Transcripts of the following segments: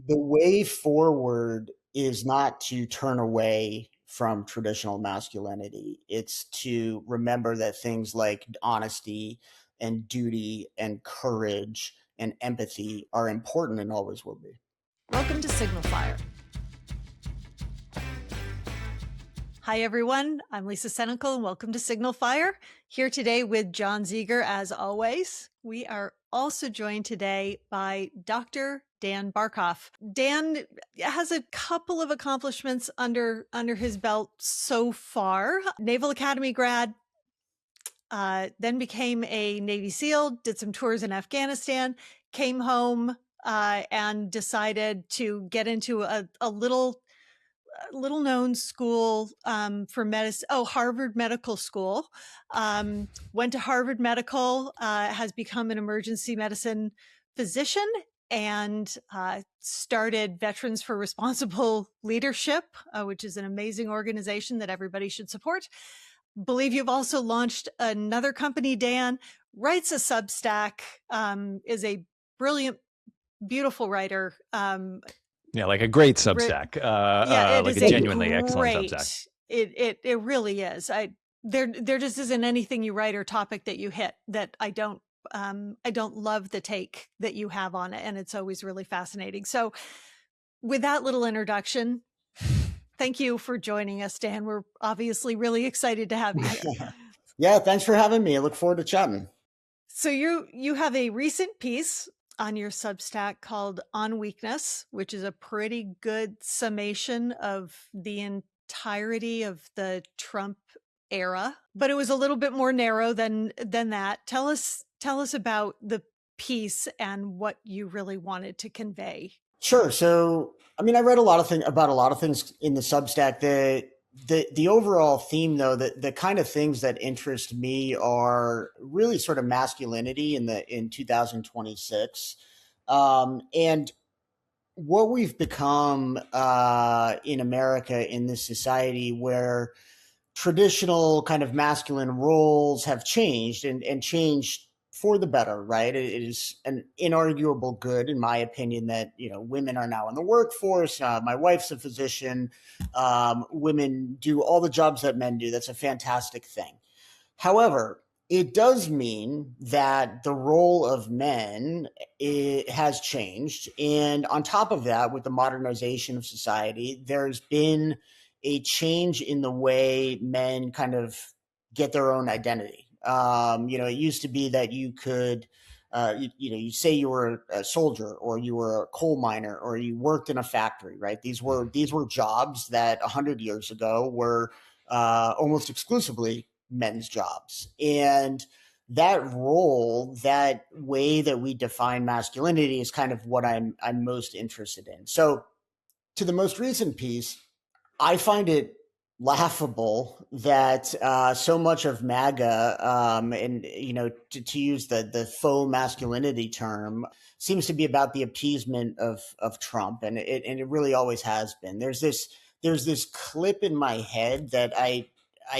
The way forward is not to turn away from traditional masculinity. It's to remember that things like honesty and duty and courage and empathy are important and always will be. Welcome to Signal Fire. Hi, everyone. I'm Lisa Senecal, and welcome to Signal Fire. Here today with John Zieger, as always. We are also joined today by Dr. Dan Barkoff. Dan has a couple of accomplishments under his belt so far. Naval Academy grad, then became a Navy SEAL, did some tours in Afghanistan, came home and decided to get into a little known school for medicine. Oh, Harvard Medical School. Went to Harvard Medical, has become an emergency medicine physician, and started Veterans for Responsible Leadership, which is an amazing organization that everybody should support. Believe you've also launched another company, Dan, writes a Substack, is a brilliant, beautiful writer. Yeah, like a great Substack. Yeah, it like is a genuinely excellent Substack. It really is. There just isn't anything you write or topic that you hit that I don't love the take that you have on it, and it's always really fascinating. So, with that little introduction, thank you for joining us, Dan. We're obviously really excited to have you here. Yeah, thanks for having me. I look forward to chatting. So you have a recent piece on your Substack called On Weakness, which is a pretty good summation of the entirety of the Trump era, but it was a little bit more narrow than that. Tell us about the piece and what you really wanted to convey. Sure. So, I mean, I read a lot of things in the Substack. The overall theme, though, the kind of things that interest me are really sort of masculinity in 2026, and what we've become in America in this society where traditional kind of masculine roles have changed and changed for the better, right? It is an inarguable good, in my opinion, that women are now in the workforce. My wife's a physician. Women do all the jobs that men do. That's a fantastic thing. However, it does mean that the role of men has changed, and on top of that, with the modernization of society, there's been a change in the way men kind of get their own identity. It used to be that you could, you say you were a soldier, or you were a coal miner, or you worked in a factory, right? These were jobs that 100 years ago were almost exclusively men's jobs, and that role, that way that we define masculinity, is kind of what I'm most interested in. So, to the most recent piece, I find it laughable that so much of MAGA, and to use the faux masculinity term, seems to be about the appeasement of Trump, and it really always has been. There's this clip in my head that I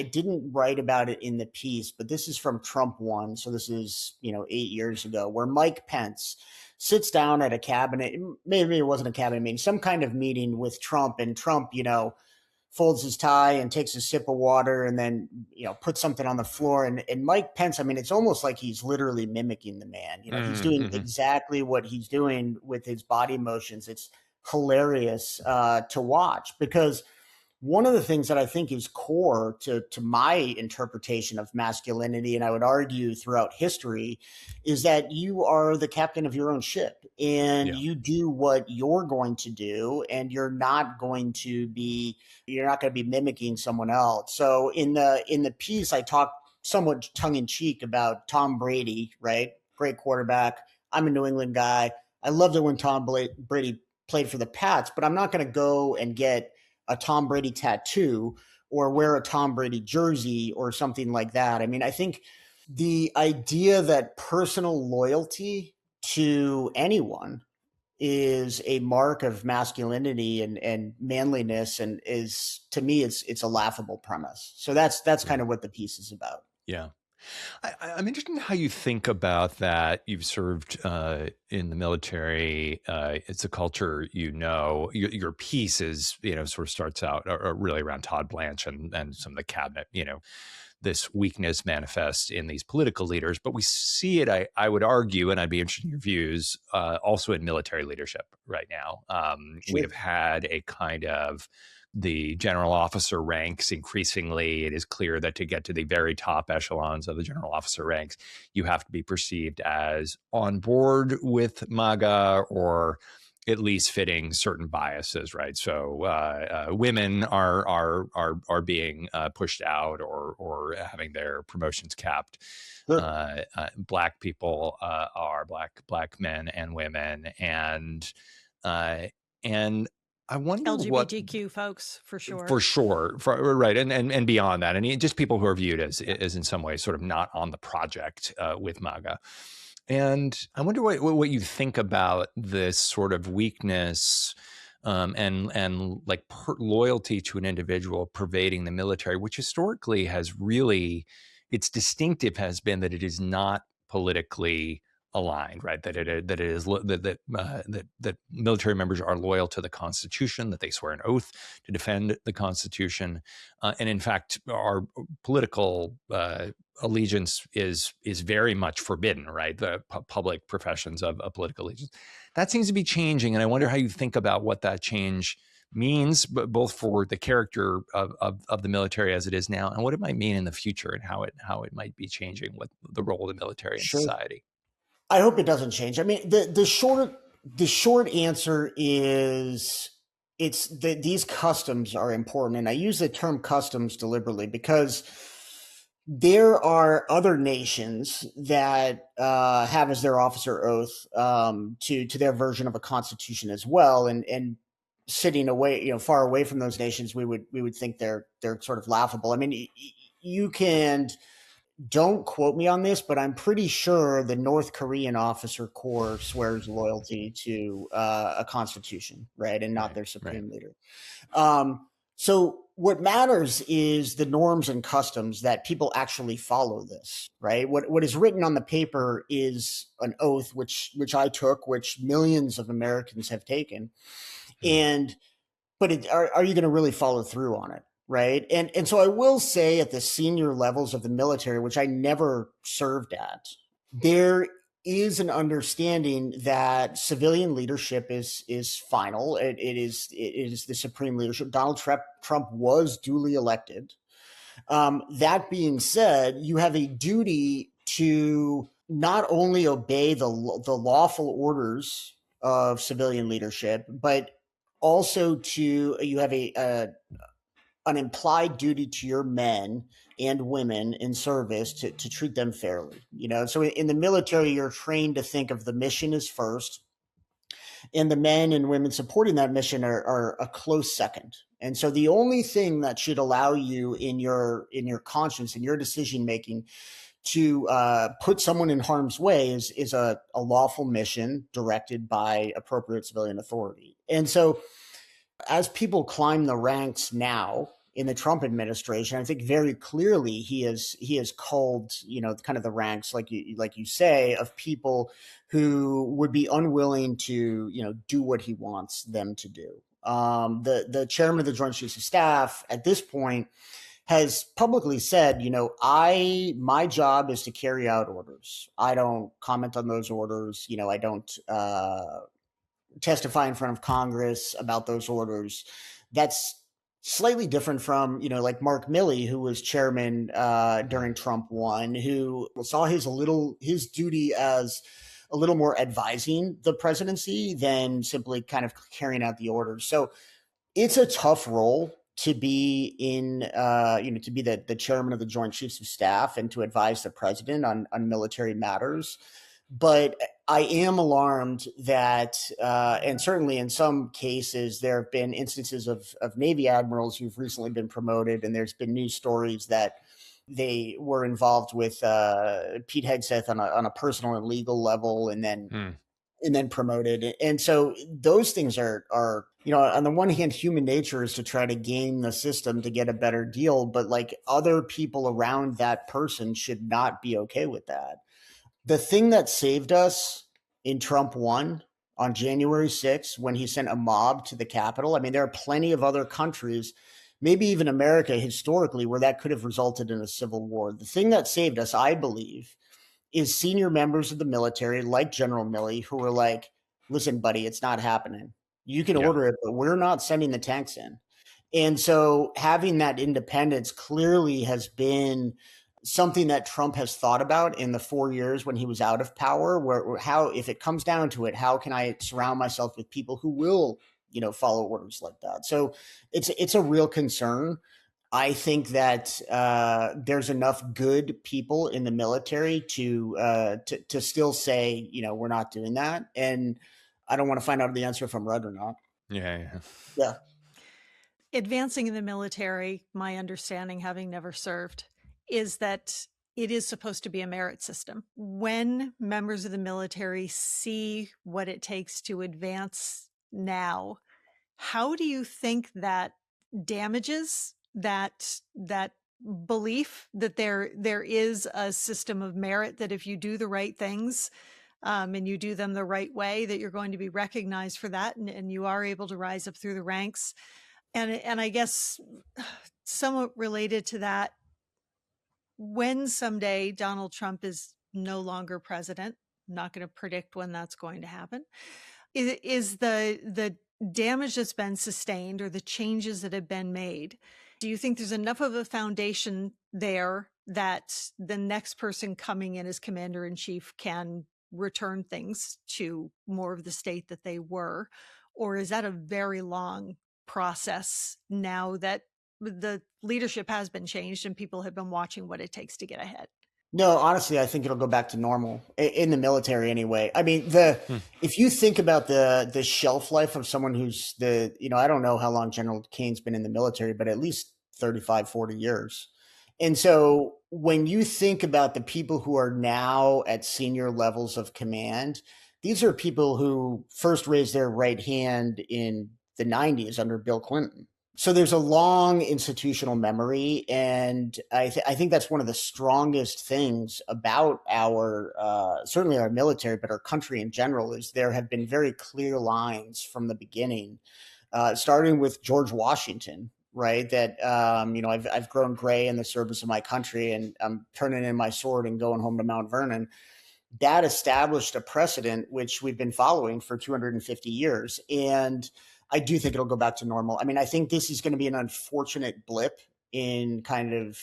didn't write about it in the piece, but this is from Trump 1. So this is, 8 years ago, where Mike Pence sits down at a cabinet, maybe it wasn't a cabinet meeting, some kind of meeting with Trump, and Trump, folds his tie and takes a sip of water, and then, puts something on the floor. And Mike Pence, I mean, it's almost like he's literally mimicking the man. He's doing exactly what he's doing with his body motions. It's hilarious to watch, because one of the things that I think is core to my interpretation of masculinity, and I would argue throughout history, is that you are the captain of your own ship, and you do what you're going to do, and you're not going to be mimicking someone else. So in the piece, I talk somewhat tongue in cheek about Tom Brady, right? Great quarterback. I'm a New England guy. I loved it when Tom Brady played for the Pats, but I'm not going to go and get a Tom Brady tattoo or wear a Tom Brady jersey or something like that. I mean, I think the idea that personal loyalty to anyone is a mark of masculinity and manliness, and to me, it's a laughable premise. So that's kind of what the piece is about. Yeah. I'm interested in how you think about that. You've served in the military. It's a culture, your piece is, sort of starts out really around Todd Blanche and some of the cabinet, this weakness manifests in these political leaders, but we see it, I would argue, and I'd be interested in your views, also in military leadership right now. We Sure. have had a kind of the general officer ranks. Increasingly, it is clear that to get to the very top echelons of the general officer ranks, you have to be perceived as on board with MAGA or at least fitting certain biases, right? So women are being pushed out or having their promotions capped. Sure. Black people are black men and women, and I wonder what. LGBTQ folks, for sure. For sure, right, and beyond that, and just people who are viewed as in some way sort of not on the project with MAGA. And I wonder what you think about this sort of weakness and like loyalty to an individual pervading the military, which historically has really, its distinctive has been that it is not politically aligned, right? That military members are loyal to the Constitution, that they swear an oath to defend the Constitution, and in fact, our political allegiance is very much forbidden, right? The public professions of political allegiance. That seems to be changing, and I wonder how you think about what that change means, but both for the character of the military as it is now, and what it might mean in the future, and how it might be changing with the role of the military in society. I hope it doesn't change. I mean, the short answer is it's that these customs are important, and I use the term customs deliberately because there are other nations that have as their officer oath to their version of a constitution as well, and sitting away, far away from those nations, we would think they're sort of laughable. I mean, you can. Don't quote me on this, but I'm pretty sure the North Korean officer corps swears loyalty to a constitution, right, and not their supreme leader. So what matters is the norms and customs that people actually follow this, right? What is written on the paper is an oath, which I took, which millions of Americans have taken, but are you going to really follow through on it? Right. And so I will say at the senior levels of the military, which I never served at, there is an understanding that civilian leadership is final. It is the supreme leadership. Donald Trump was duly elected. That being said, you have a duty to not only obey the lawful orders of civilian leadership, but also you have an implied duty to your men and women in service to treat them fairly. So in the military, you're trained to think of the mission as first, and the men and women supporting that mission are a close second. And so the only thing that should allow you in your conscience, in your decision making, to put someone in harm's way is a lawful mission directed by appropriate civilian authority. And so as people climb the ranks now in the Trump administration, I think very clearly he has culled, kind of the ranks, like you say, of people who would be unwilling to, do what he wants them to do. The chairman of the Joint Chiefs of Staff at this point has publicly said, my job is to carry out orders. I don't comment on those orders. I don't testify in front of Congress about those orders. That's slightly different from, like Mark Milley, who was chairman during Trump 1, who saw his duty as a little more advising the presidency than simply kind of carrying out the orders. So it's a tough role to be in, to be the chairman of the Joint Chiefs of Staff and to advise the president on military matters. But I am alarmed that, and certainly in some cases, there have been instances of Navy admirals who've recently been promoted, and there's been news stories that they were involved with Pete Hegseth on a personal and legal level, and then and then promoted. And so those things are, on the one hand, human nature is to try to game the system to get a better deal, but like other people around that person should not be okay with that. The thing that saved us in Trump 1 on January 6th, when he sent a mob to the Capitol, I mean, there are plenty of other countries, maybe even America historically, where that could have resulted in a civil war. The thing that saved us, I believe, is senior members of the military, like General Milley, who were like, listen, buddy, it's not happening. You can Yeah. order it, but we're not sending the tanks in. And so having that independence clearly has been something that Trump has thought about in the 4 years when he was out of power, where how, if it comes down to it, how can I surround myself with people who will, follow orders like that? So it's a real concern. I think that there's enough good people in the military to still say, we're not doing that. And I don't want to find out the answer if I'm right or not. Yeah. Yeah. Advancing in the military, my understanding, having never served, is that it is supposed to be a merit system. When members of the military see what it takes to advance now, how do you think that damages that belief that there is a system of merit, that if you do the right things and you do them the right way, that you're going to be recognized for that, and you are able to rise up through the ranks? And I guess somewhat related to that, when someday Donald Trump is no longer president, I'm not going to predict when that's going to happen, is the damage that's been sustained or the changes that have been made, do you think there's enough of a foundation there that the next person coming in as commander-in-chief can return things to more of the state that they were? Or is that a very long process now that the leadership has been changed and people have been watching what it takes to get ahead? No, honestly, I think it'll go back to normal in the military anyway. I mean, Hmm. if you think about the shelf life of someone who's I don't know how long General Kane's been in the military, but at least 35, 40 years. And so when you think about the people who are now at senior levels of command, these are people who first raised their right hand in the 90s under Bill Clinton. So there's a long institutional memory, and I think that's one of the strongest things about our certainly our military, but our country in general, is there have been very clear lines from the beginning, starting with George Washington, right? That I've grown gray in the service of my country, and I'm turning in my sword and going home to Mount Vernon. That established a precedent which we've been following for 250 years, and I do think it'll go back to normal. I mean, I think this is going to be an unfortunate blip in kind of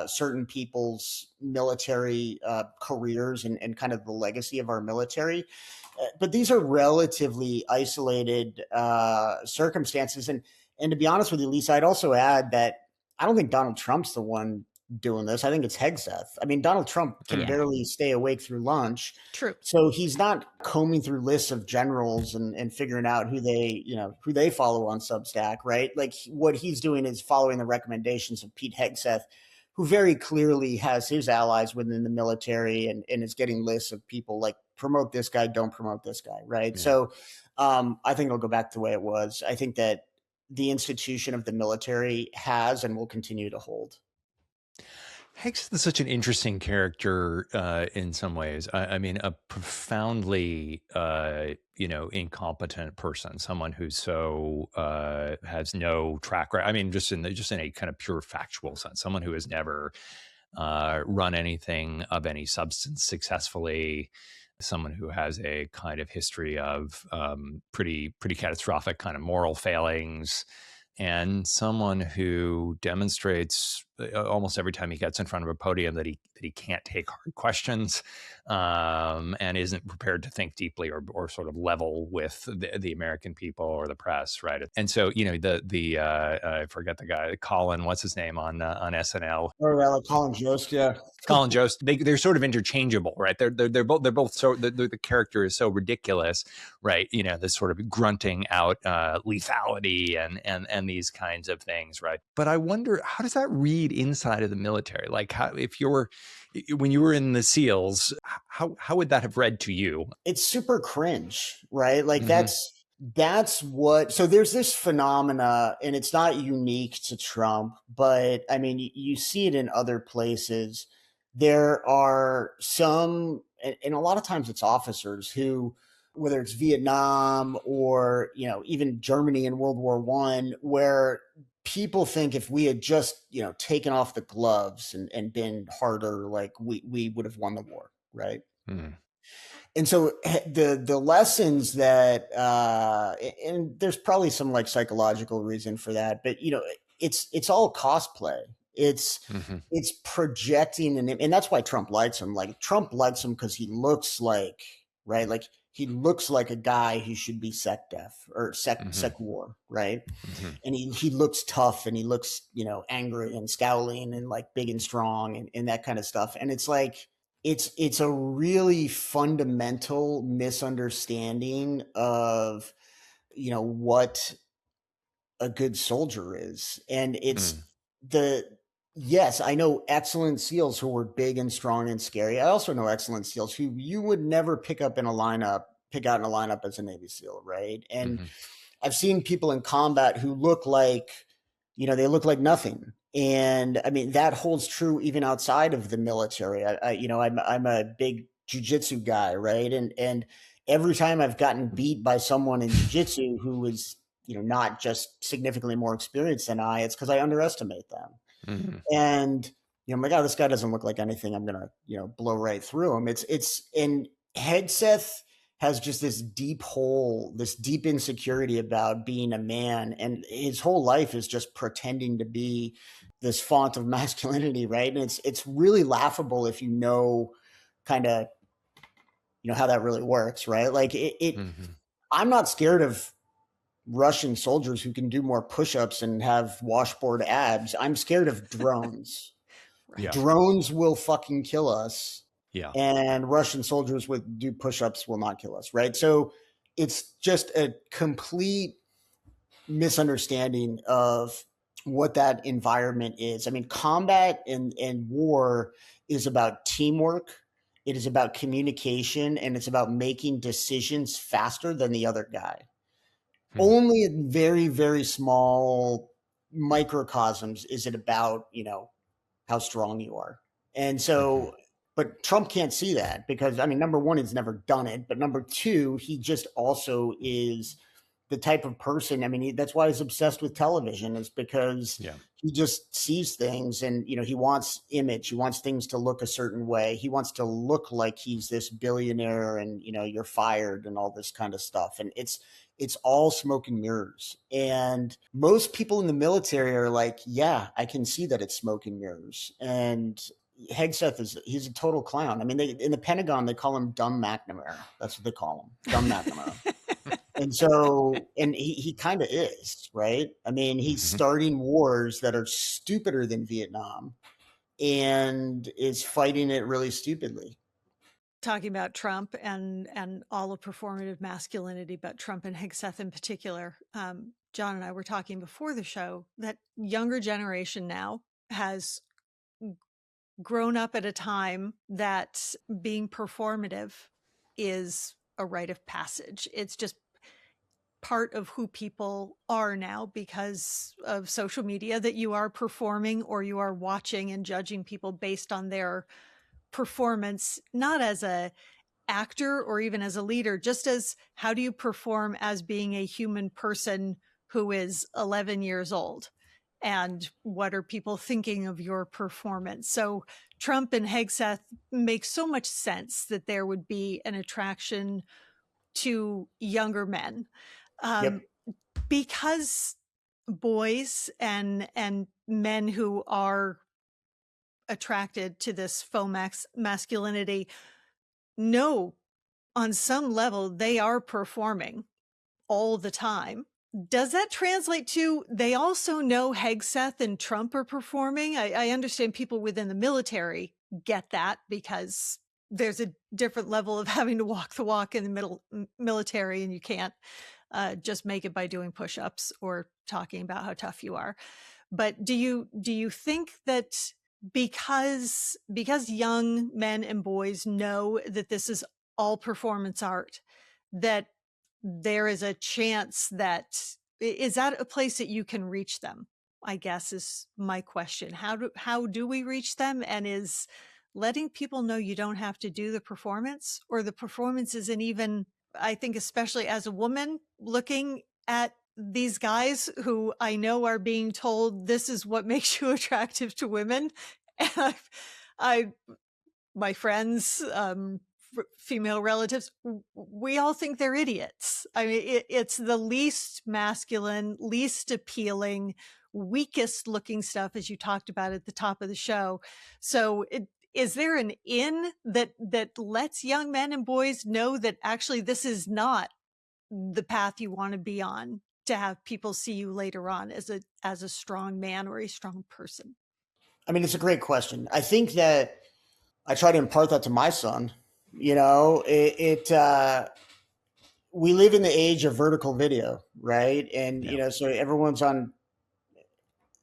certain people's military careers and kind of the legacy of our military. But these are relatively isolated circumstances. And to be honest with you, Lisa, I'd also add that I don't think Donald Trump's the one doing this. I think it's Hegseth. I mean, Donald Trump can Yeah. barely stay awake through lunch. True. So he's not combing through lists of generals and figuring out who they follow on Substack, right? Like what he's doing is following the recommendations of Pete Hegseth, who very clearly has his allies within the military and is getting lists of people like promote this guy, don't promote this guy, right? Yeah. So I think it'll go back to the way it was. I think that the institution of the military has and will continue to hold. Hegseth is such an interesting character in some ways. I mean, a profoundly, incompetent person, someone who's so has no track record. I mean, just in a kind of pure factual sense, someone who has never run anything of any substance successfully. Someone who has a kind of history of pretty catastrophic kind of moral failings. And someone who demonstrates almost every time he gets in front of a podium that he can't take hard questions and isn't prepared to think deeply or sort of level with the American people or the press, right? And so I forget the guy, Colin, what's his name on SNL? Or Colin Jost, yeah. Colin Jost, they're sort of interchangeable, right? They're both so the character is so ridiculous, right? This sort of grunting out lethality and these kinds of things, right? But I wonder, how does that read read inside of the military? Like, how, when you were in the SEALs, how would that have read to you? It's super cringe, right? Like Mm-hmm. that's what, so there's this phenomena, and it's not unique to Trump, but I mean, you see it in other places. There are some, and a lot of times it's officers who, whether it's Vietnam or, even Germany in World War I, where people think if we had just, taken off the gloves and been harder, like we would have won the war, right? Mm-hmm. And so the lessons that and there's probably some like psychological reason for that, but it's all cosplay. It's Mm-hmm. it's projecting, and that's why Trump likes him. Like Trump likes him because he looks like, right, like he looks like a guy who should be sec def or Mm-hmm. sec war, right? Mm-hmm. And he looks tough, and he looks angry and scowling and like big and strong and that kind of stuff. And it's like it's a really fundamental misunderstanding of what a good soldier is. And it's the yes, I know excellent SEALs who were big and strong and scary. I also know excellent SEALs who you would never pick out in a lineup as a Navy SEAL, right? And Mm-hmm. I've seen people in combat who look like, they look like nothing. And I mean, that holds true even outside of the military. I'm a big jujitsu guy, right? And every time I've gotten beat by someone in jujitsu who is, not just significantly more experienced than it's because I underestimate them. Mm-hmm. And I'm like, oh, this guy doesn't look like anything. I'm gonna, blow right through him. And Hegseth has just this deep hole, this deep insecurity about being a man, and his whole life is just pretending to be this font of masculinity, right? And it's really laughable if kind of how that really works, right? Like Mm-hmm. I'm not scared of Russian soldiers who can do more push-ups and have washboard abs. I'm scared of drones. Yeah. Right. Drones will fucking kill us, Yeah. and Russian soldiers with do push-ups will not kill us, right? So it's just a complete misunderstanding of what that environment is. I mean, combat and war is about teamwork. It is about communication, and it's about making decisions faster than the other guy. Mm-hmm. Only in very, very small microcosms is it about, how strong you are. And Mm-hmm. so, but Trump can't see that because, I mean, number one, he's never done it. But number two, he just also is the type of person. I mean, that's why he's obsessed with television, is because Yeah. he just sees things and, he wants image. He wants things to look a certain way. He wants to look like he's this billionaire and, you're fired and all this kind of stuff. And it's all smoke and mirrors. And most people in the military are like, yeah, I can see that it's smoke and mirrors. And Hegseth he's a total clown. I mean, in the Pentagon, they call him Dumb McNamara. That's what they call him, Dumb McNamara. And so, and he kind of is, right? I mean, he's Mm-hmm. starting wars that are stupider than Vietnam and is fighting it really stupidly. Talking about Trump and all of performative masculinity, but Trump and Hegseth in particular. John and I were talking before the show that younger generation now has grown up at a time that being performative is a rite of passage. It's just part of who people are now because of social media, that you are performing or you are watching and judging people based on their performance, not as a actor or even as a leader, just as how do you perform as being a human person who is 11 years old, and what are people thinking of your performance? So Trump and Hegseth make so much sense that there would be an attraction to younger men, Yep. because boys and men who are attracted to this faux masculinity know on some level they are performing all the time. Does that translate to they also know Hegseth and Trump are performing? I understand people within the military get that because there's a different level of having to walk the walk in the military, and you can't just make it by doing push-ups or talking about how tough you are. But do you think that because young men and boys know that this is all performance art, that there is a chance that is that a place that you can reach them, I guess, is my question. How do we reach them? And is letting people know you don't have to do the performance, or the performance isn't even, I think, especially as a woman looking at these guys who I know are being told this is what makes you attractive to women. And I my friends, female relatives, we all think they're idiots. I mean, it's the least masculine, least appealing, weakest looking stuff, as you talked about at the top of the show. So is there an in that lets young men and boys know that actually this is not the path you want to be on, to have people see you later on as a strong man or a strong person? I mean, it's a great question. I think that I try to impart that to my son. You know, we live in the age of vertical video, right? And Yeah. you know, so everyone's on.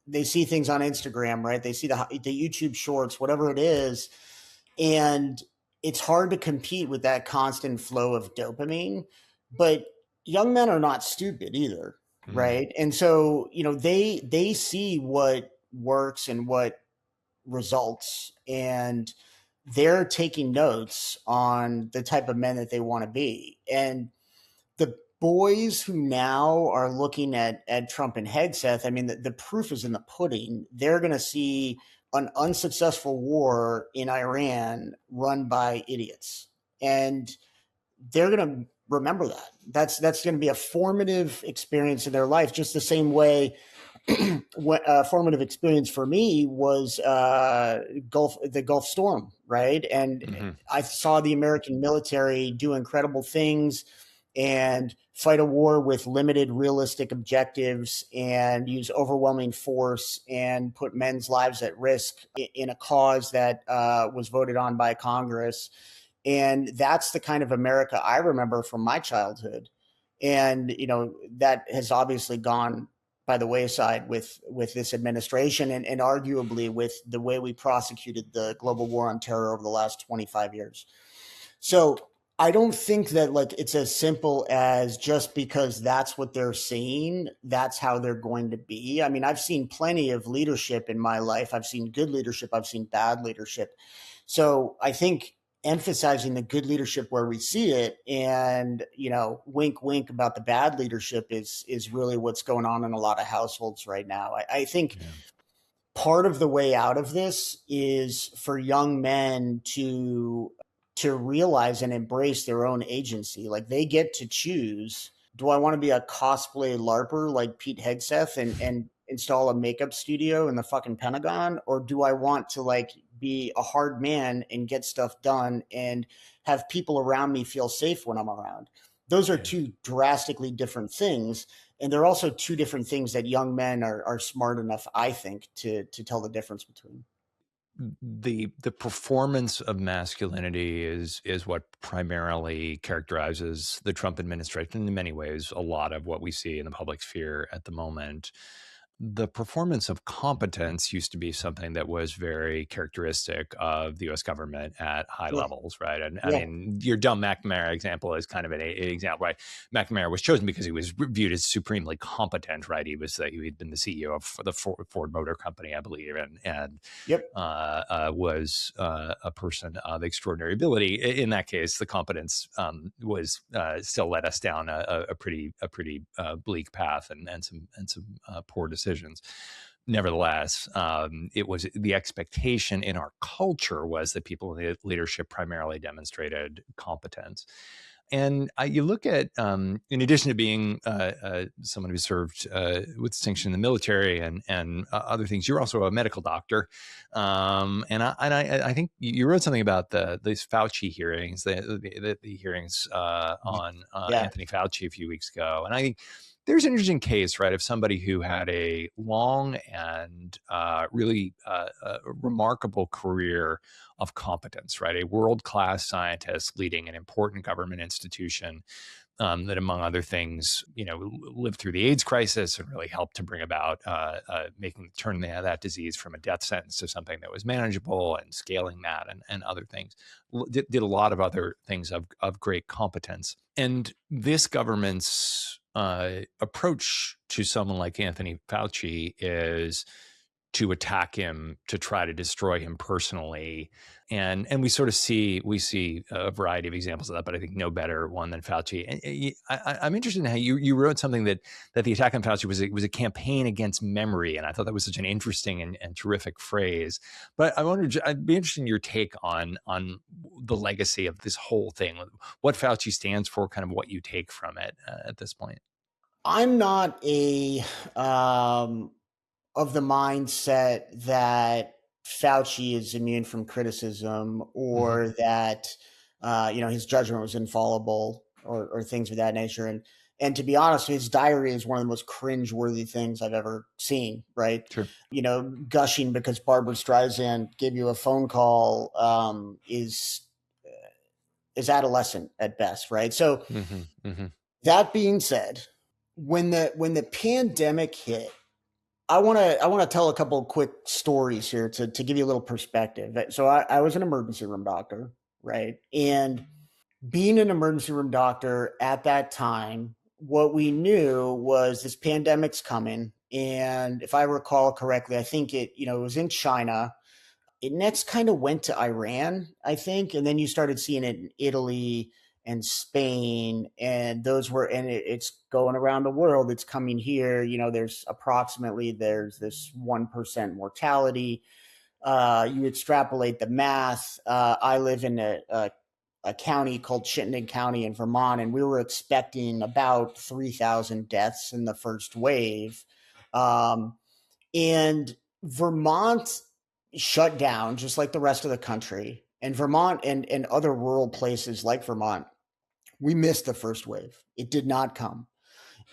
They see things on Instagram, right? They see the YouTube Shorts, whatever it is, and it's hard to compete with that constant flow of dopamine. But young men are not stupid either, Mm. right? And so you know, they see what works and what results, and they're taking notes on the type of men that they want to be. And the boys who now are looking at Trump and Hegseth, I mean, the proof is in the pudding. They're going to see an unsuccessful war in Iran run by idiots, and they're going to remember that. That's going to be a formative experience in their life, just the same way what formative experience for me was the Gulf Storm, right? And Mm-hmm. I saw the American military do incredible things and fight a war with limited realistic objectives and use overwhelming force and put men's lives at risk in a cause that was voted on by Congress. And that's the kind of America I remember from my childhood. And, you know, that has obviously gone by the wayside with this administration, and arguably with the way we prosecuted the global war on terror over the last 25 years. So I don't think that like it's as simple as just because that's what they're seeing, that's how they're going to be. I mean, I've seen plenty of leadership in my life. I've seen good leadership. I've seen bad leadership. So I think emphasizing the good leadership where we see it, and you know, wink wink about the bad leadership is really what's going on in a lot of households right now. I think Yeah. part of the way out of this is for young men to realize and embrace their own agency. Like they get to choose, do I want to be a cosplay LARPer like Pete Hegseth and install a makeup studio in the fucking Pentagon? Or do I want to like be a hard man and get stuff done and have people around me feel safe when I'm around? Those are Yeah. two drastically different things. And they're also two different things that young men are smart enough, I think, to tell the difference between. The performance of masculinity is what primarily characterizes the Trump administration. In many ways, a lot of what we see in the public sphere at the moment. The performance of competence used to be something that was very characteristic of the U.S. government at high Yeah. levels, right? And I Yeah. mean, your dumb McNamara example is kind of an example, right? McNamara was chosen because he was viewed as supremely competent, right? He'd been the CEO of the Ford Motor Company, I believe, and Yep. was a person of extraordinary ability. In that case, the competence was still led us down a pretty bleak path and some poor decisions. Nevertheless, it was the expectation in our culture was that people in leadership primarily demonstrated competence. And you look at, in addition to being someone who served with distinction in the military and other things, you're also a medical doctor. I think you wrote something about these Fauci hearings, the hearings on Yeah. Anthony Fauci a few weeks ago. And I think there's an interesting case, right, of somebody who had a long and really remarkable career of competence, right? A world-class scientist leading an important government institution, that, among other things, lived through the AIDS crisis and really helped to bring about turn that disease from a death sentence to something that was manageable, and scaling that, and other things. Did a lot of other things of great competence. And this government's approach to someone like Anthony Fauci is to attack him, to try to destroy him personally. And we see a variety of examples of that, but I think no better one than Fauci. And I'm interested in how you wrote something that the attack on Fauci was a campaign against memory, and I thought that was such an interesting and terrific phrase. But I'd be interested in your take on the legacy of this whole thing, what Fauci stands for, kind of what you take from it at this point. I'm not of the mindset that Fauci is immune from criticism, or that his judgment was infallible, or things of that nature. And to be honest, his diary is one of the most cringe-worthy things I've ever seen. Right? Sure. Gushing because Barbara Streisand gave you a phone call is adolescent at best. Right? So that being said, when the pandemic hit, I want to tell a couple of quick stories here to give you a little perspective. So I was an emergency room doctor, right? And being an emergency room doctor at that time, what we knew was this pandemic's coming. And if I recall correctly, I think it was in China. It next kind of went to Iran, I think, and then you started seeing it in Italy and Spain, and it's going around the world. It's coming here. There's this 1% mortality. You extrapolate the math. I live in a county called Chittenden County in Vermont, and we were expecting about 3,000 deaths in the first wave. And Vermont shut down just like the rest of the country. And Vermont and other rural places like Vermont, we missed the first wave. It did not come.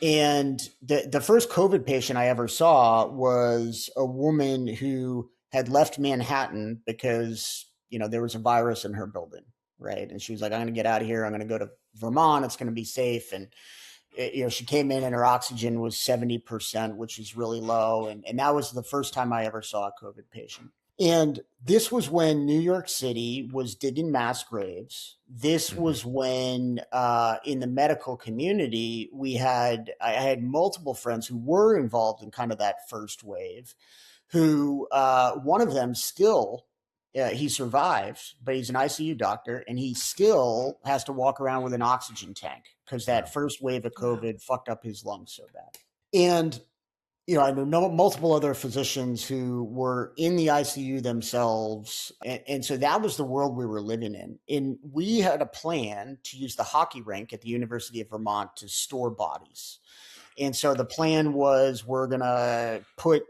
And the first COVID patient I ever saw was a woman who had left Manhattan because, there was a virus in her building, right? And she was like, I'm going to get out of here. I'm going to go to Vermont. It's going to be safe. And, she came in and her oxygen was 70%, which is really low. And that was the first time I ever saw a COVID patient. And this was when New York City was digging mass graves. This was when, in the medical community, I had multiple friends who were involved in kind of that first wave, who one of them still, he survived, but he's an ICU doctor, and he still has to walk around with an oxygen tank because that first wave of COVID fucked up his lungs so bad. And I know multiple other physicians who were in the ICU themselves. And so that was the world we were living in. And we had a plan to use the hockey rink at the University of Vermont to store bodies. And so the plan was, we're going to put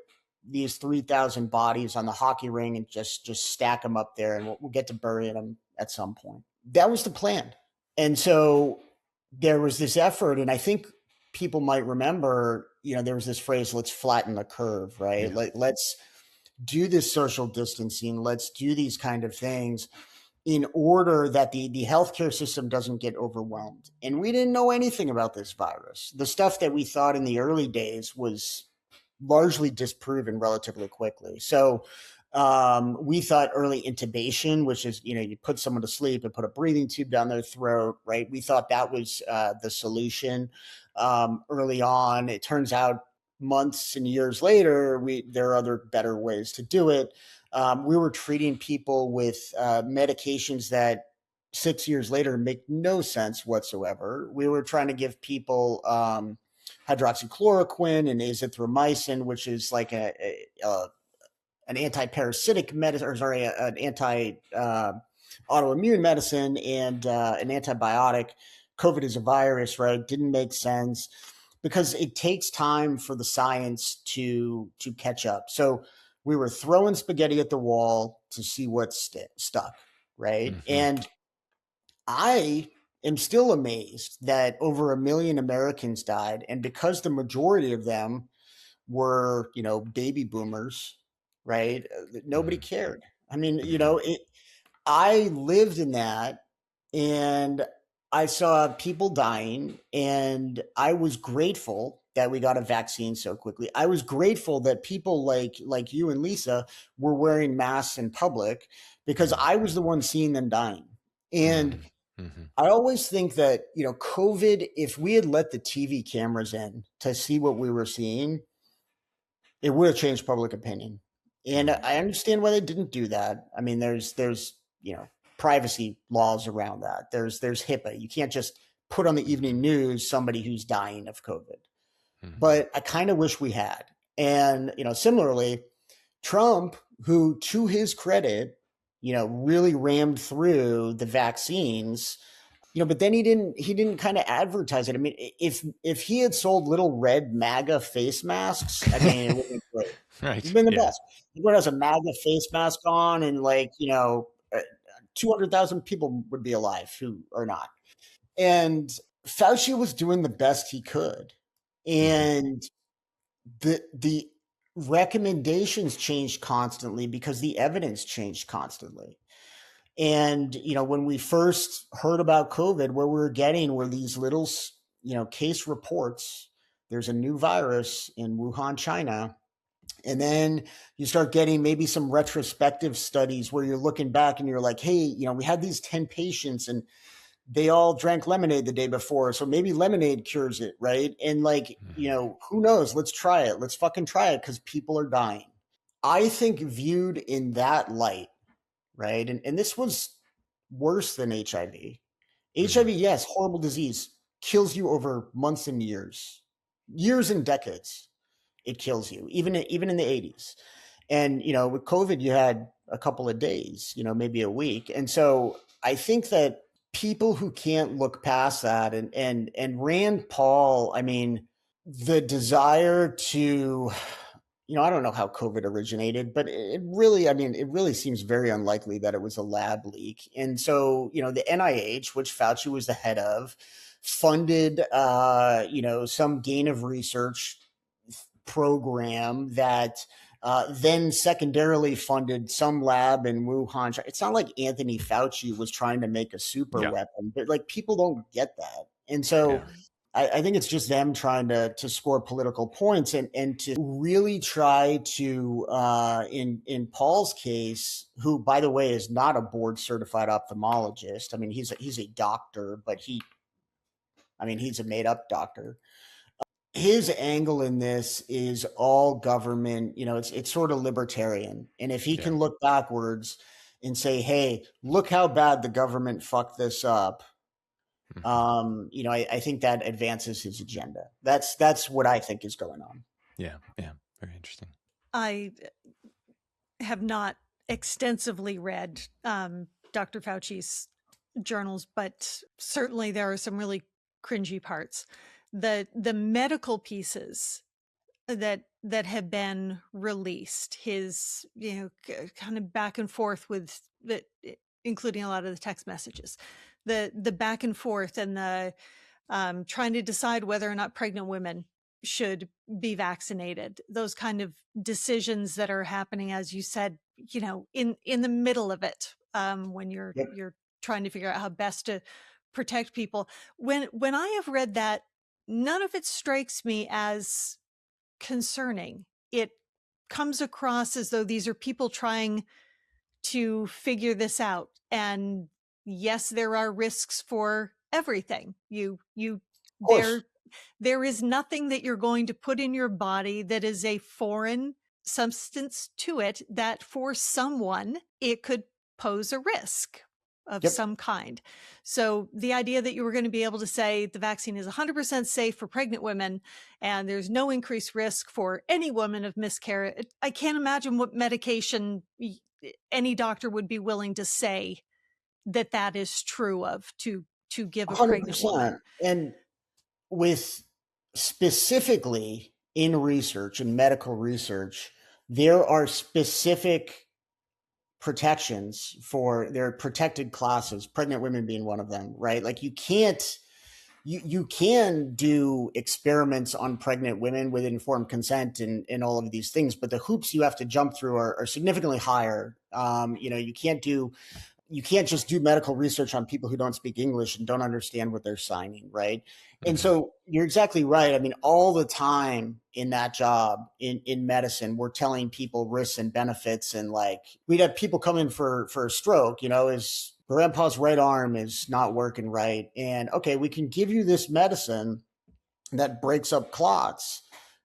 these 3,000 bodies on the hockey ring and just stack them up there, and we'll get to burying them at some point. That was the plan. And so there was this effort, and I think people might remember, there was this phrase, let's flatten the curve, right? Yeah. Let's do this social distancing. Let's do these kind of things in order that the healthcare system doesn't get overwhelmed. And we didn't know anything about this virus. The stuff that we thought in the early days was largely disproven relatively quickly. So we thought early intubation, which is, you put someone to sleep and put a breathing tube down their throat, right? We thought that was the solution early on. It turns out months and years later, there are other better ways to do it. We were treating people with medications that 6 years later make no sense whatsoever. We were trying to give people hydroxychloroquine and azithromycin, which is like an anti-parasitic medicine, an anti-autoimmune medicine, and an antibiotic. COVID is a virus, right? Didn't make sense because it takes time for the science to catch up. So we were throwing spaghetti at the wall to see what stuck, right? And I am still amazed that over 1 million Americans died. And because the majority of them were, baby boomers, right? Nobody cared. I mean, I lived in that, and I saw people dying, and I was grateful that we got a vaccine so quickly. I was grateful that people like you and Lisa were wearing masks in public because I was the one seeing them dying. And Mm-hmm. I always think that, COVID, if we had let the TV cameras in to see what we were seeing, it would have changed public opinion. And I understand why they didn't do that. I mean, there's privacy laws around that. There's HIPAA. You can't just put on the evening news somebody who's dying of COVID. But I kind of wish we had. And similarly, Trump, who to his credit, really rammed through the vaccines, but then he didn't kind of advertise it. I mean, if he had sold little red MAGA face masks, I mean, it would have been great. Right. It's been the best. Everyone has a MAGA face mask on, and 200,000 people would be alive who are not. And Fauci was doing the best he could, and the recommendations changed constantly because the evidence changed constantly. And, when we first heard about COVID, what we were getting were these little, case reports. There's a new virus in Wuhan, China. And then you start getting maybe some retrospective studies where you're looking back and you're like, hey, we had these 10 patients and they all drank lemonade the day before. So maybe lemonade cures it, right? And who knows? Let's try it. Let's fucking try it because people are dying. I think viewed in that light, right? And this was worse than HIV. HIV, yes, horrible disease, kills you over months and years and decades. It kills you, even in the 80s. And with COVID, you had a couple of days, maybe a week. And so I think that people who can't look past that, and Rand Paul, I mean, the desire to, I don't know how COVID originated, but it really seems very unlikely that it was a lab leak. And so, the NIH, which Fauci was the head of, funded, some gain of research program that then secondarily funded some lab in Wuhan. It's not like Anthony Fauci was trying to make a super weapon, but people don't get that. And so I think it's just them trying to score political points and to really try to, in Paul's case, who, by the way, is not a board certified ophthalmologist. I mean, he's a doctor, but he's a made up doctor. His angle in this is all government, it's sort of libertarian. And if he can look backwards and say, hey, look how bad the government fucked this up, I think that advances his agenda. That's what I think is going on. Yeah. Very interesting. I have not extensively read Dr. Fauci's journals, but certainly there are some really cringy parts. The medical pieces that have been released, his kind of back and forth with that, including a lot of the text messages, the back and forth, and the trying to decide whether or not pregnant women should be vaccinated, those kind of decisions that are happening, as you said, in the middle of it, when you're trying to figure out how best to protect people. When I have read that, none of it strikes me as concerning. It comes across as though these are people trying to figure this out. And yes, there are risks for everything. There is nothing that you're going to put in your body that is a foreign substance to it that for someone it could pose a risk of some kind. So the idea that you were going to be able to say the vaccine is 100% safe for pregnant women and there's no increased risk for any woman of miscarriage, I can't imagine what medication any doctor would be willing to say that is true of to give a 100%. Pregnant woman. And with specifically in research and medical research, there are specific protections for their protected classes, pregnant women being one of them, right? Like you can do experiments on pregnant women with informed consent and all of these things, but the hoops you have to jump through are significantly higher. You can't do you can't just do medical research on people who don't speak English and don't understand what they're signing, right? And Mhm. so you're exactly right. I mean, all the time in that job in medicine, we're telling people risks and benefits, and like we'd have people come in for a stroke. His grandpa's right arm is not working right, and okay, we can give you this medicine that breaks up clots,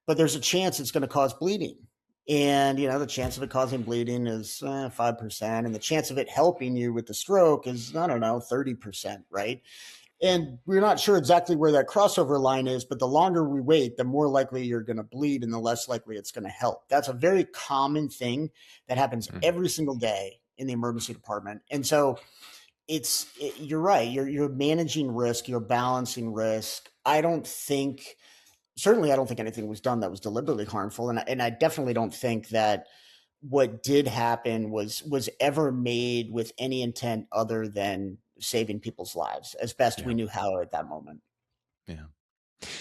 but there's a chance it's going to cause bleeding. And, the chance of it causing bleeding is 5%. And the chance of it helping you with the stroke is, I don't know, 30%, right? And we're not sure exactly where that crossover line is, but the longer we wait, the more likely you're going to bleed and the less likely it's going to help. That's a very common thing that happens Mhm. every single day in the emergency department. And so you're right. You're managing risk, you're balancing risk. Certainly I don't think anything was done that was deliberately harmful. And I definitely don't think that what did happen was ever made with any intent other than saving people's lives as best we Yeah. knew how at that moment. Yeah.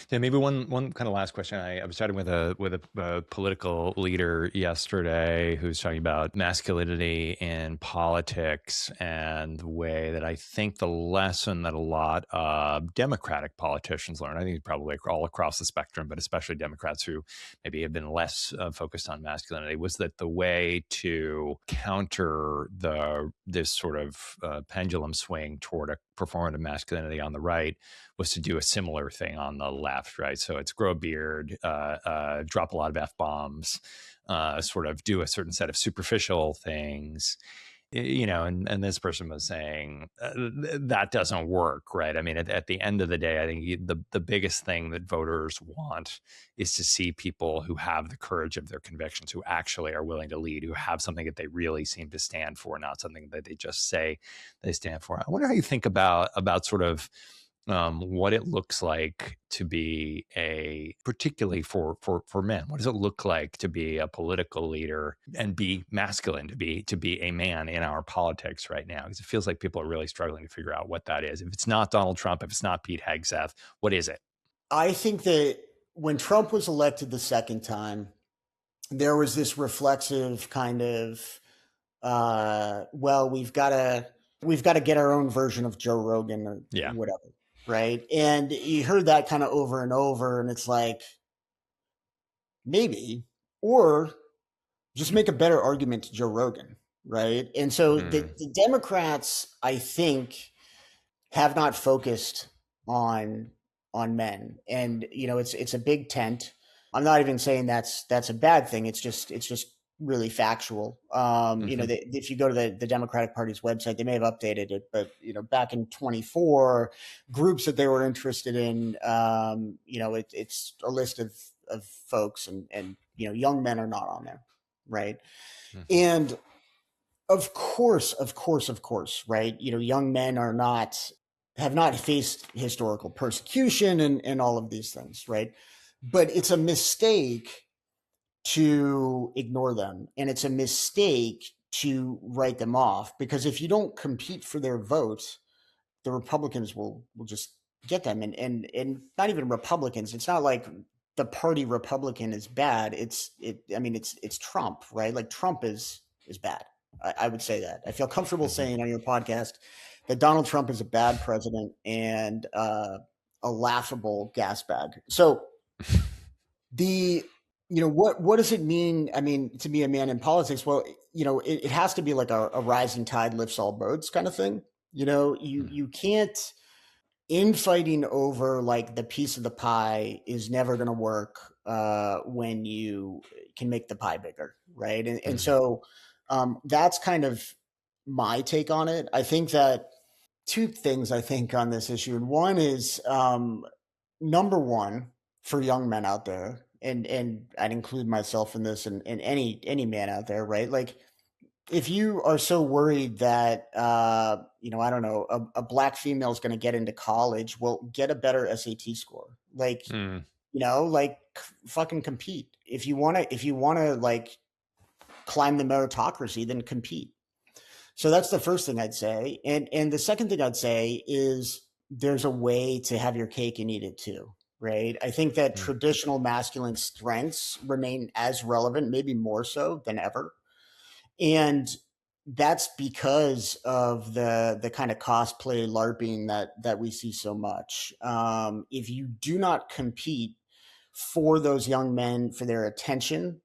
Yeah, maybe one kind of last question. I was chatting with a political leader yesterday who's talking about masculinity in politics and the way that I think the lesson that a lot of Democratic politicians learn, I think probably all across the spectrum, but especially Democrats who maybe have been less focused on masculinity, was that the way to counter this sort of pendulum swing toward a performative masculinity on the right was to do a similar thing on the left, right? So it's grow a beard, drop a lot of F-bombs, sort of do a certain set of superficial things, and this person was saying that doesn't work, right? I mean, at the end of the day, I think the biggest thing that voters want is to see people who have the courage of their convictions, who actually are willing to lead, who have something that they really seem to stand for, not something that they just say they stand for. I wonder how you think about sort of what it looks like to be particularly for men. What does it look like to be a political leader and be masculine, to be a man in our politics right now? Because it feels like people are really struggling to figure out what that is. If it's not Donald Trump, if it's not Pete Hegseth, what is it? I think that when Trump was elected the second time, there was this reflexive kind of well, we've got to get our own version of Joe Rogan or Yeah. whatever, right? And you heard that kind of over and over, and it's like maybe, or just make a better argument to Joe Rogan, right? And so Mm. the Democrats, I think, have not focused on men, and it's a big tent. I'm not even saying that's a bad thing. It's just really factual. Mm-hmm. If you go to the Democratic Party's website, they may have updated it, but back in 24, groups that they were interested in, it's a list of folks, and young men are not on there, right? Mm-hmm. And of course, right? Young men have not faced historical persecution and all of these things, right? But it's a mistake to ignore them, and it's a mistake to write them off, because if you don't compete for their vote, the Republicans will just get them, and not even Republicans. It's not like the party Republican is bad. It's Trump, right? Like Trump is bad. I would say that. I feel comfortable Mm-hmm. saying on your podcast that Donald Trump is a bad president and a laughable gas bag. So the what does it mean? I mean, to be a man in politics? Well, it has to be like a rising tide lifts all boats kind of thing. You can't, infighting over like the piece of the pie is never going to work when you can make the pie bigger, right? And Mm-hmm. so that's kind of my take on it. I think that two things I think on this issue, and one is number one, for young men out there, and I'd include myself in this, and any man out there, right? Like, if you are so worried that I don't know, a black female is going to get into college, well, get a better SAT score. Like, Mm. fucking compete. If you want to like climb the meritocracy, then compete. So that's the first thing I'd say. And the second thing I'd say is there's a way to have your cake and eat it too, right? I think that Mm. traditional masculine strengths remain as relevant, maybe more so than ever. And that's because of the kind of cosplay LARPing that we see so much. If you do not compete for those young men, for their attention,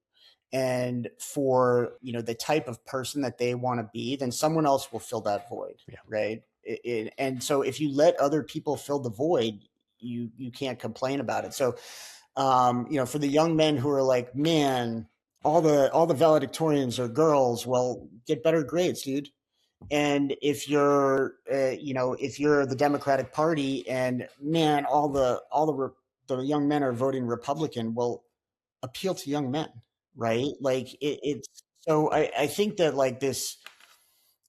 and for the type of person that they want to be, then someone else will fill that void, Yeah. right? And so if you let other people fill the void, you can't complain about it. So for the young men who are like, man, all the valedictorians are girls, well, get better grades, dude. And if you're the Democratic Party and man, the young men are voting Republican, well, appeal to young men, right? Like it's so I think that like this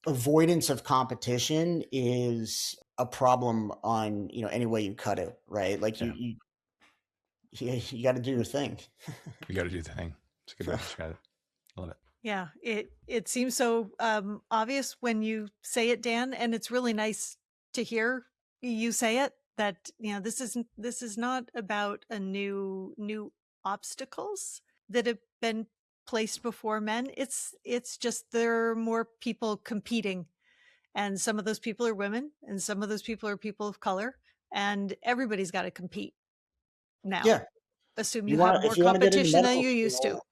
avoidance of competition is a problem on any way you cut it, right? Like Yeah. you got to do your thing. You got to do the thing. It's a good way to describe it. I love it. Yeah, it seems so obvious when you say it, Dan, and it's really nice to hear you say it. That this is not about a new obstacles that have been placed before men. It's just there are more people competing, and some of those people are women, and some of those people are people of color, and everybody's got to compete now. Yeah, Assume you you have want more if you want to get into competition than medical you used to. school.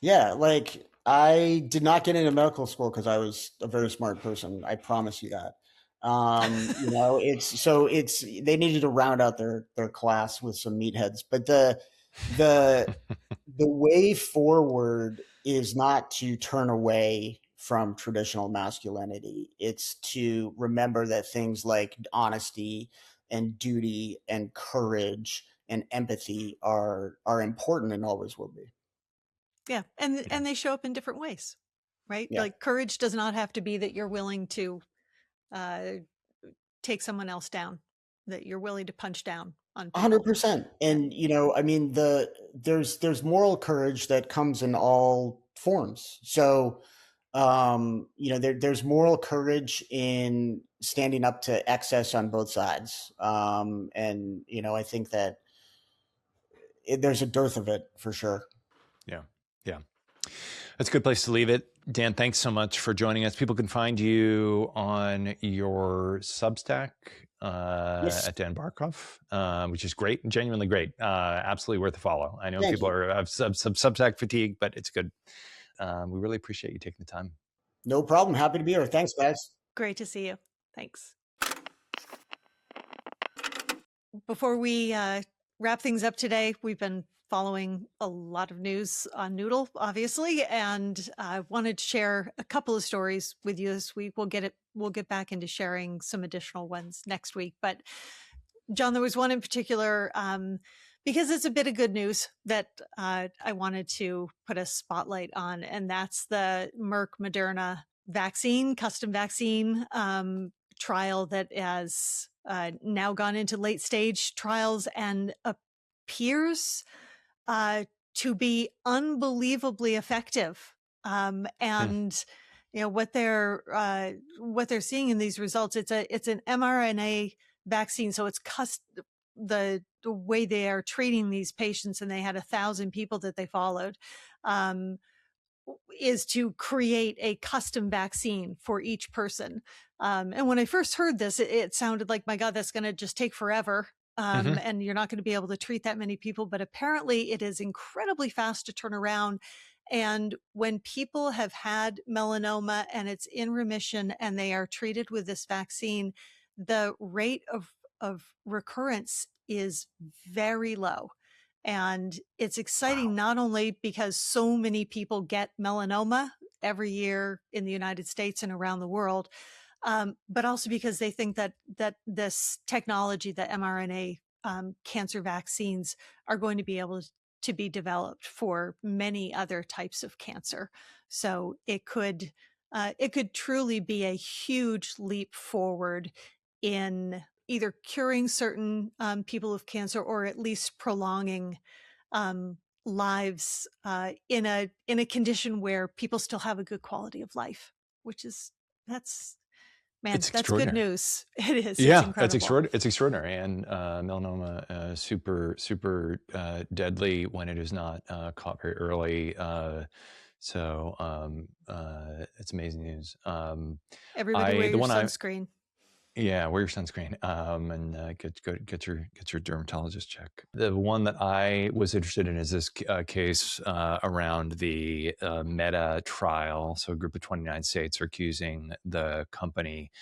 Yeah, like I did not get into medical school because I was a very smart person. I promise you that. It's they needed to round out their class with some meatheads, but the the way forward is not to turn away from traditional masculinity. It's to remember that things like honesty and duty and courage and empathy are important and always will be. Yeah, and they show up in different ways, right? Yeah. Like courage does not have to be that you're willing to uh, take someone else down, that you're willing to punch down on people. 100%. And I mean there's moral courage that comes in all forms. So there's moral courage in standing up to excess on both sides. And I think that there's a dearth of it for sure. Yeah. Yeah. That's a good place to leave it. Dan, thanks so much for joining us. People can find you on your Substack Yes. at Dan Barkov, which is great, genuinely great. Absolutely worth a follow. I know Thank people you. have some Substack fatigue, but it's good. We really appreciate you taking the time. No problem. Happy to be here. Thanks, guys. Great to see you. Thanks. Before we wrap things up today, we've been following a lot of news on Newdle, obviously, and I wanted to share a couple of stories with you this week. We'll get back into sharing some additional ones next week. But John, there was one in particular because it's a bit of good news that I wanted to put a spotlight on, and that's the Merck Moderna vaccine, custom vaccine trial that has now gone into late stage trials and appears to be unbelievably effective. And what they're seeing in these results, it's an mRNA vaccine, so it's the way they are treating these patients, and they had 1,000 people that they followed. Is to create a custom vaccine for each person. And when I first heard this, it sounded like, my God, that's going to just take forever. And you're not going to be able to treat that many people. But apparently it is incredibly fast to turn around. And when people have had melanoma and it's in remission and they are treated with this vaccine, the rate of recurrence is very low. And it's exciting not only because so many people get melanoma every year in the United States and around the world, but also because they think that this technology, the mRNA cancer vaccines, are going to be able to be developed for many other types of cancer. So it could truly be a huge leap forward in either curing certain people of cancer or at least prolonging lives in a condition where people still have a good quality of life, which is that's good news. It is. Yeah, it's incredible. It's extraordinary. And melanoma, super deadly when it is not caught very early. So it's amazing news. Everybody wear your the one sunscreen. Yeah, wear your sunscreen, and get your dermatologist check. The one that I was interested in is this case around the Meta trial. So a group of 29 states are accusing the company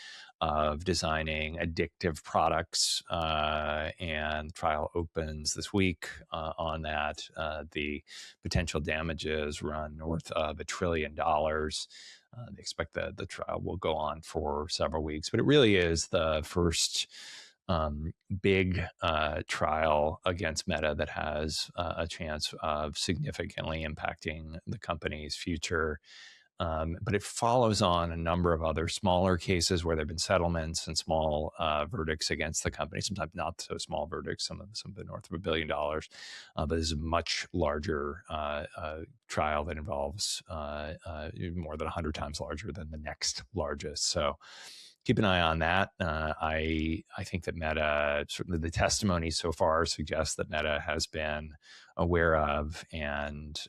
of designing addictive products, and the trial opens this week on that. The potential damages run north of $1 trillion. They expect that the trial will go on for several weeks, but it really is the first big trial against Meta that has a chance of significantly impacting the company's future. But it follows on a number of other smaller cases where there have been settlements and small verdicts against the company, sometimes not so small verdicts, some have been north of $1 billion. But this is a much larger trial that involves more than 100 times larger than the next largest. So keep an eye on that. I think that Meta, certainly the testimony so far suggests that Meta has been aware of and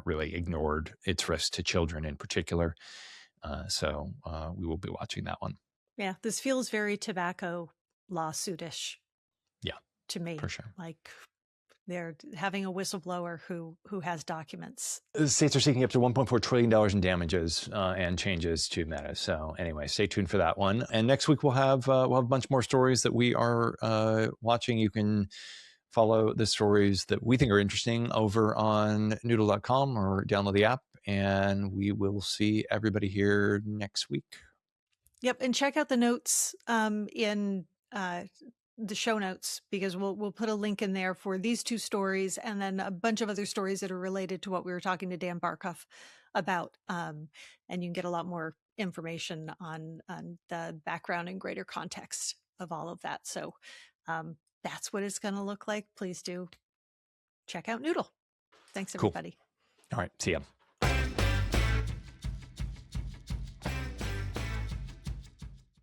really ignored its risks to children in particular. So we will be watching that one. Yeah, this feels very tobacco lawsuitish. Yeah, to me, for sure. Like they're having a whistleblower who has documents. The states are seeking up to $1.4 trillion in damages and changes to Meta. So anyway, stay tuned for that one. And next week we'll have a bunch more stories that we are watching. You can follow the stories that we think are interesting over on Newdle.com or download the app. And we will see everybody here next week. Yep, and check out the notes in the show notes, because we'll put a link in there for these two stories and then a bunch of other stories that are related to what we were talking to Dan Barkoff about. And you can get a lot more information on the background and greater context of all of that. So that's what it's going to look like. Please do check out Newdle. Thanks, everybody. Cool. All right. See ya.